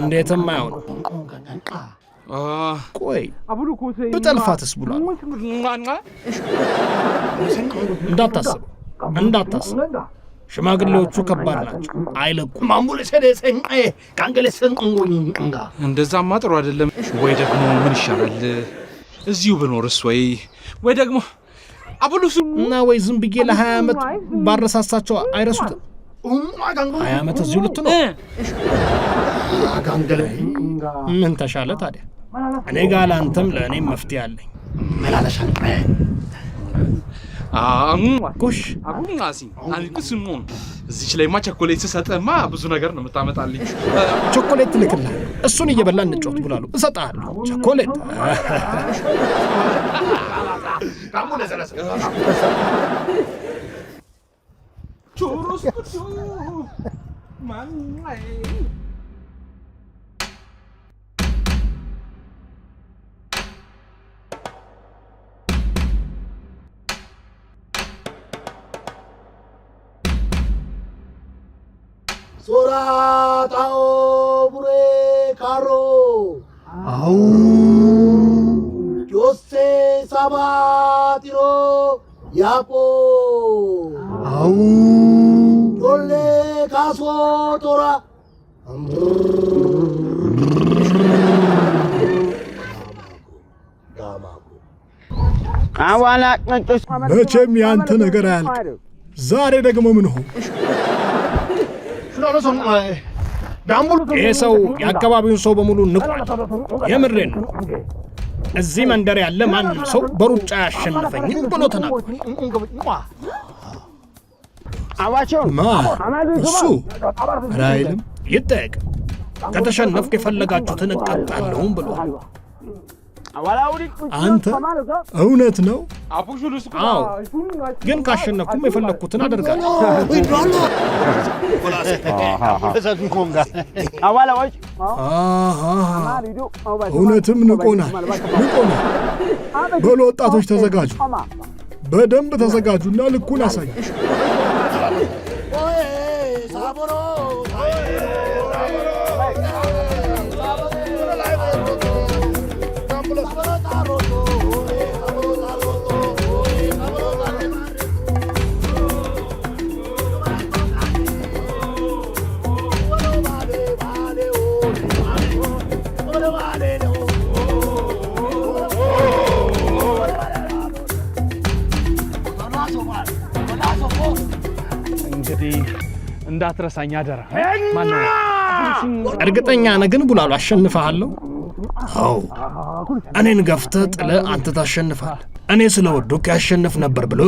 እንዴትም አይሆን ቆይ በጠልፋትስ ብሏል እንዳታስብ ሽማግሌዎቹ ከባድ ናቸው አይለቁም እንደዛማ ጥሩ አይደለም ወይ ደግሞ ምን ይሻላል እዚሁ ብኖርስ ወይ ደግሞ አቡሉስ እና ወይ ዝም ብዬ ለ20 ዓመት ባረሳሳቸው አይረሱትም 20 ዓመት እዚሁ ልትኖር ምን ተሻለ ታዲያ እኔ ጋር ለአንተም ለእኔም መፍትሄ አለኝ ጎሽ አጉናሲ አንኩስሙን እዚች ላይማ ቸኮሌት ሰጠማ ብዙ ነገር ነው የምታመጣልኝ ቸኮሌት ልክልህ እሱን እየበላን እንጫወት ብላሉ እሰጣለሁ ቸኮሌት ቾሮስ ማን 소라다오 부레 가로 아우 요세 사바디로 야보 아우 졸레 가소 돌아 አዋላ መቼም ያንተ ነገር አያልቅ ዛሬ ደግሞ ምን ሆነ ይህ ሰው የአካባቢውን ሰው በሙሉ ንቋል የምሬን ነው እዚህ መንደር ያለ ማንም ሰው በሩጫ ያሸነፈኝም ብሎ ተናግሯል እሱ ራይልም ይጠየቅ ከተሸነፍኩ የፈለጋችሁትን እቀጣለሁም ብሏል አንተ እውነት ነው አዎ ግን ካሸነፍኩም የፈለግኩትን አደርጋለሁ እውነትም ንቆናል በሎ ወጣቶች ተዘጋጁ በደንብ ተዘጋጁና ልኩን አሳዩ እንግዲህ እንዳትረሳኝ አደራ ማነው እርግጠኛ ነህ ግን ብሏል አሸንፈሃለሁ አዎ እኔን ገፍተህ ጥለህ አንተ ታሸንፋለህ እኔ ስለወዶክ ያሸንፍ ነበር ብሎ